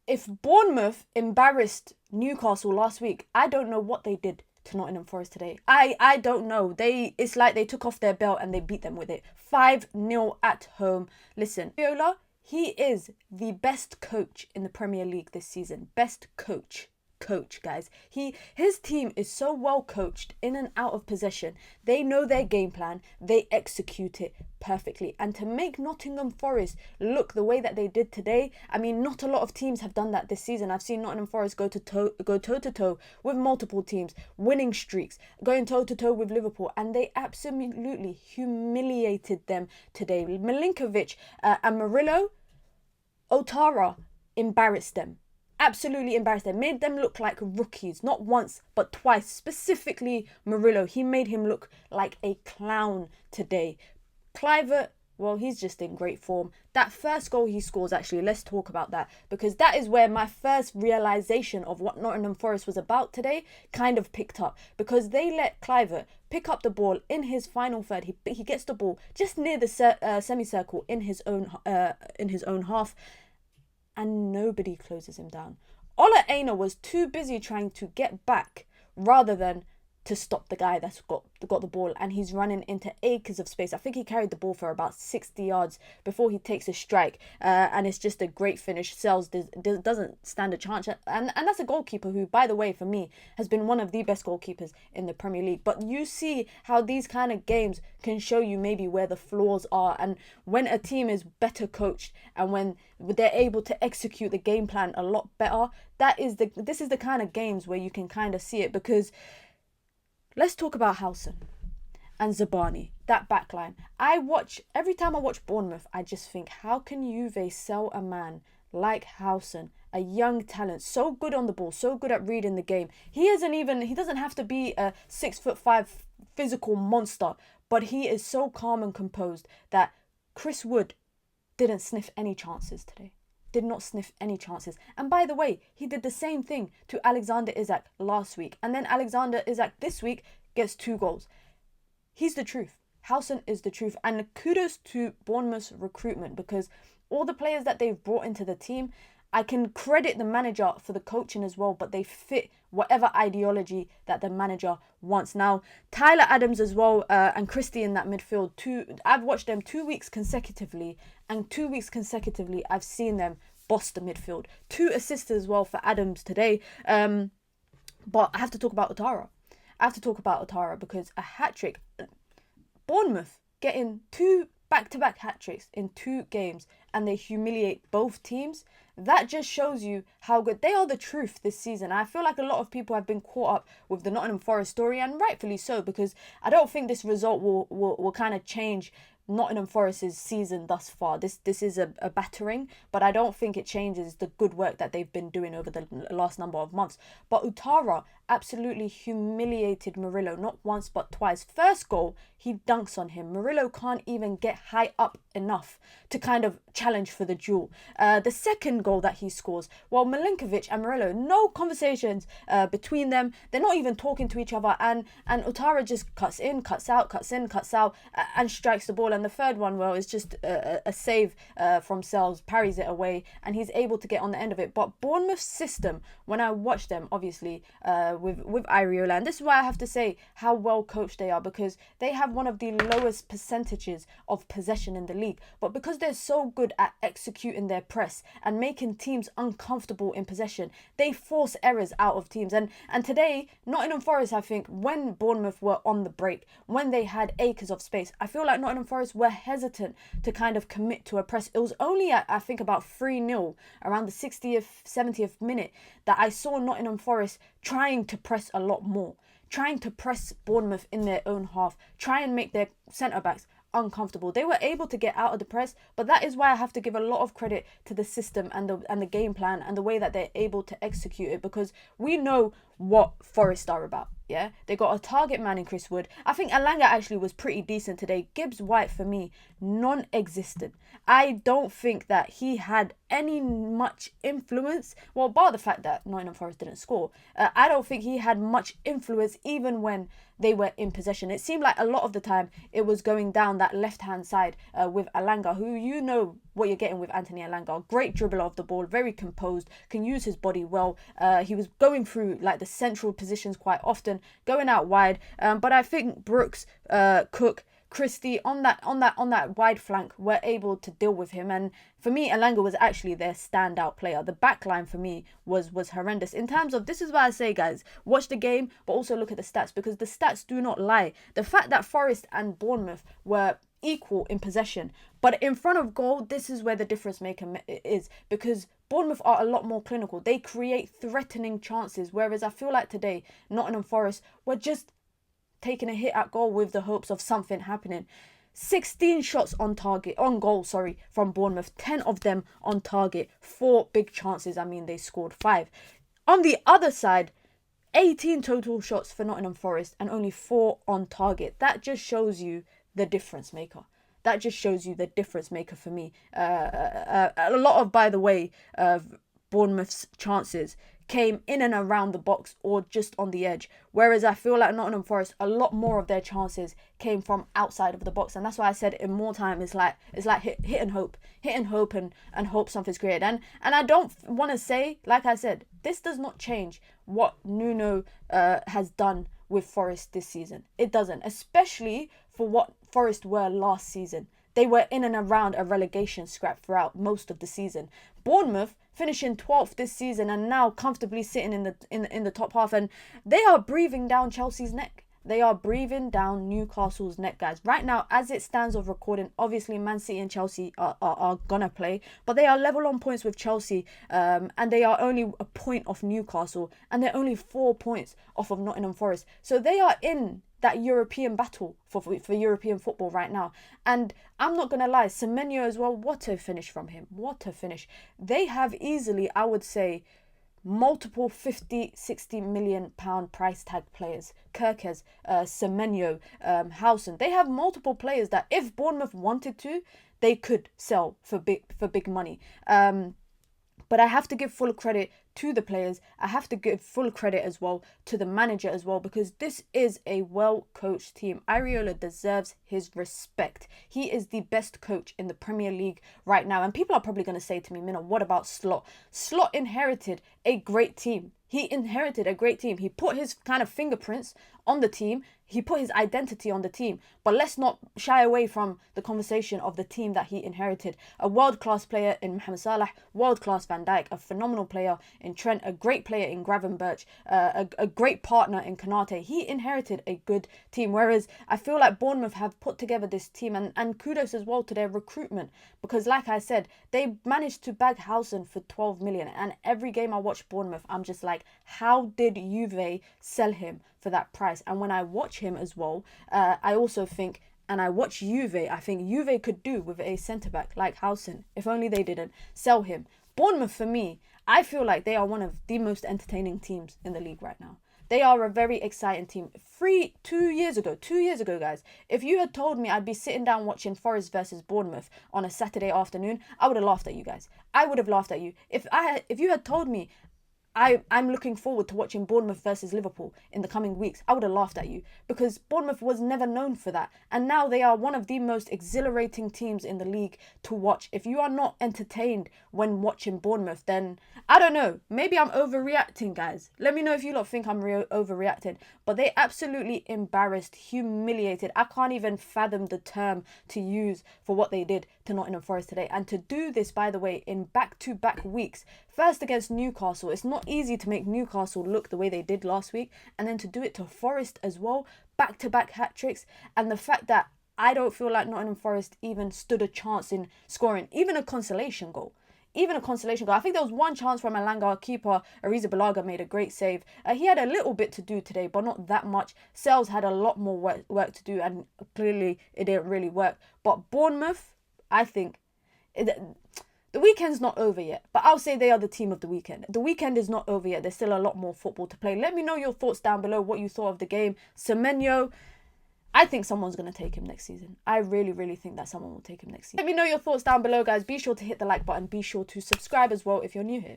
if Bournemouth embarrassed Newcastle last week, I don't know what they did to Nottingham Forest today. I don't know. It's like they took off their belt and they beat them with it. 5-0 at home. Listen, Iraola, he is the best coach in the Premier League this season. Best coach, guys. His team is so well coached in and out of possession. They know their game plan, they execute it perfectly. And to make Nottingham Forest look the way that they did today, I mean, not a lot of teams have done that this season. I've seen Nottingham Forest go toe to toe with multiple teams, winning streaks, going toe to toe with Liverpool, and they absolutely humiliated them today. Milinkovic and Murillo, Otara embarrassed them. Absolutely embarrassed them. Made them look like rookies. Not once, but twice. Specifically, Murillo. He made him look like a clown today. Clivert, well, he's just in great form. That first goal he scores, actually, let's talk about that. Because that is where my first realisation of what Nottingham Forest was about today kind of picked up. Because they let Clivert pick up the ball in his final third. He gets the ball just near the semicircle in his own half. And nobody closes him down. Ola Aina was too busy trying to get back rather than to stop the guy that's got the ball, and he's running into acres of space. I think he carried the ball for about 60 yards before he takes a strike, and it's just a great finish. Sells doesn't stand a chance, and that's a goalkeeper who, by the way, for me, has been one of the best goalkeepers in the Premier League. But you see how these kind of games can show you maybe where the flaws are, and when a team is better coached and when they're able to execute the game plan a lot better, this is the kind of games where you can kind of see it. Because let's talk about Howson and Zabani, that backline. Every time I watch Bournemouth, I just think, how can Juve sell a man like Howson, a young talent, so good on the ball, so good at reading the game? He doesn't have to be a 6'5" physical monster, but he is so calm and composed that Chris Wood didn't sniff any chances today. Did not sniff any chances. And by the way, he did the same thing to Alexander Isak last week. And then Alexander Isak this week gets 2 goals. He's the truth. Howson is the truth. And kudos to Bournemouth's recruitment, because all the players that they've brought into the team, I can credit the manager for the coaching as well, but they fit whatever ideology that the manager wants. Now, Tyler Adams as well, and Christie in that midfield, I've watched them 2 weeks consecutively, and 2 weeks consecutively I've seen them boss the midfield. 2 assists as well for Adams today. But I have to talk about Otara. Because a hat-trick, Bournemouth getting 2 back-to-back hat-tricks in 2 games, and they humiliate both teams. That just shows you how good they are. The truth this season. I feel like a lot of people have been caught up with the Nottingham Forest story, and rightfully so, because I don't think this result will kind of change Nottingham Forest's season thus far. This is a battering, but I don't think it changes the good work that they've been doing over the last number of months. But Otara absolutely humiliated Murillo, not once but twice. First goal, he dunks on him. Murillo can't even get high up enough to kind of challenge for the duel. The second goal that he scores, well, Milinkovic and Murillo, no conversations between them. They're not even talking to each other, and Otara just cuts in, cuts out, and strikes the ball. And the third one, well, is just a save from Sells, parries it away, and he's able to get on the end of it. But Bournemouth's system, when I watch them, obviously, with Iraola, and this is why I have to say how well coached they are, because they have one of the lowest percentages of possession in the league. But because they're so good at executing their press and making teams uncomfortable in possession, they force errors out of teams. And today, Nottingham Forest, I think, when Bournemouth were on the break, when they had acres of space, I feel like Nottingham Forest were hesitant to kind of commit to a press. It was only at, I think, about 3-0 around the 60th, 70th minute that I saw Nottingham Forest trying to press a lot more, trying to press Bournemouth in their own half, try and make their centre-backs uncomfortable. They were able to get out of the press, but that is why I have to give a lot of credit to the system and the game plan and the way that they're able to execute it, because we know what Forest are about. Yeah, they got a target man in Chris Wood. I think Alanga actually was pretty decent today. Gibbs White, for me, non-existent. I don't think that he had any much influence. Well, bar the fact that Nottingham Forest didn't score, I don't think he had much influence even when they were in possession. It seemed like a lot of the time it was going down that left-hand side with Alanga, who, you know, what you're getting with Anthony Elanga. Great dribbler of the ball, very composed, can use his body well. He was going through like the central positions quite often, going out wide. But I think Brooks, Cook, Christie on that wide flank were able to deal with him, and for me Elanga was actually their standout player. The back line for me was horrendous in terms of, this is why I say, guys, watch the game but also look at the stats, because the stats do not lie. The fact that Forest and Bournemouth were equal in possession, but in front of goal, this is where the difference maker is, because Bournemouth are a lot more clinical. They create threatening chances, whereas I feel like today Nottingham Forest were just taking a hit at goal with the hopes of something happening. 16 shots on goal, from Bournemouth, 10 of them on target, 4 big chances. I mean, they scored 5. On the other side, 18 total shots for Nottingham Forest and only 4 on target. That just shows you the difference maker. That just shows you the difference maker for me. A lot of, by the way, Bournemouth's chances came in and around the box or just on the edge, whereas I feel like Nottingham Forest, a lot more of their chances came from outside of the box, and that's why I said in more time it's like hit and hope and hope something's created. And I don't want to say, like I said, this does not change what Nuno has done with Forest this season. It doesn't, especially for what Forest were last season. They were in and around a relegation scrap throughout most of the season. Bournemouth finishing 12th this season and now comfortably sitting in the top half, and they are breathing down Chelsea's neck. They are breathing down Newcastle's neck, guys. Right now, as it stands of recording, obviously Man City and Chelsea are gonna play, but they are level on points with Chelsea, and they are only a point off Newcastle, and they're only 4 points off of Nottingham Forest. So they are in that European battle for European football right now. And I'm not going to lie, Semenyo as well, what a finish from him. What a finish. They have easily, I would say, multiple 50, 60 million pound price tag players. Kirkes, Semenyo, Howson. They have multiple players that if Bournemouth wanted to, they could sell for big money. But I have to give full credit to the players. I have to give full credit as well to the manager as well, because this is a well-coached team. Iraola deserves his respect. He is the best coach in the Premier League right now. And people are probably going to say to me, Minna, what about Slot? Slot inherited a great team. He inherited a great team. He put his kind of fingerprints on the team. He put his identity on the team. But let's not shy away from the conversation of the team that he inherited. A world-class player in Mohamed Salah, world-class Van Dijk, a phenomenal player in Trent, a great player in Gravenberch, a great partner in Konate. He inherited a good team, whereas I feel like Bournemouth have put together this team, and kudos as well to their recruitment, because like I said, they managed to bag Howson for 12 million, and every game I watch Bournemouth, I'm just like, how did Juve sell him for that price? And when I watch him as well, I also think, and I watch Juve, I think Juve could do with a centre-back like Howson, if only they didn't sell him. Bournemouth, for me, I feel like they are one of the most entertaining teams in the league right now. They are a very exciting team. 2 years ago, guys, if you had told me I'd be sitting down watching Forest versus Bournemouth on a Saturday afternoon, I would have laughed at you guys. I would have laughed at you. If you had told me I'm looking forward to watching Bournemouth versus Liverpool in the coming weeks, I would have laughed at you, because Bournemouth was never known for that. And now they are one of the most exhilarating teams in the league to watch. If you are not entertained when watching Bournemouth, then I don't know. Maybe I'm overreacting, guys. Let me know if you lot think I'm overreacting. But they absolutely embarrassed, humiliated. I can't even fathom the term to use for what they did to Nottingham Forest today. And to do this, by the way, in back-to-back weeks. First against Newcastle. It's not easy to make Newcastle look the way they did last week, and then to do it to Forest as well, back-to-back hat-tricks, and the fact that I don't feel like Nottingham Forest even stood a chance in scoring even a consolation goal. I think there was one chance from Elanga. Keeper Arrizabalaga made a great save. He had a little bit to do today, but not that much. Sales had a lot more work to do, and clearly it didn't really work. But Bournemouth, I think, the weekend's not over yet, but I'll say they are the team of the weekend. The weekend is not over yet. There's still a lot more football to play. Let me know your thoughts down below, what you thought of the game. Semenyo, I think someone's going to take him next season. I really, really think that someone will take him next season. Let me know your thoughts down below, guys. Be sure to hit the like button. Be sure to subscribe as well if you're new here.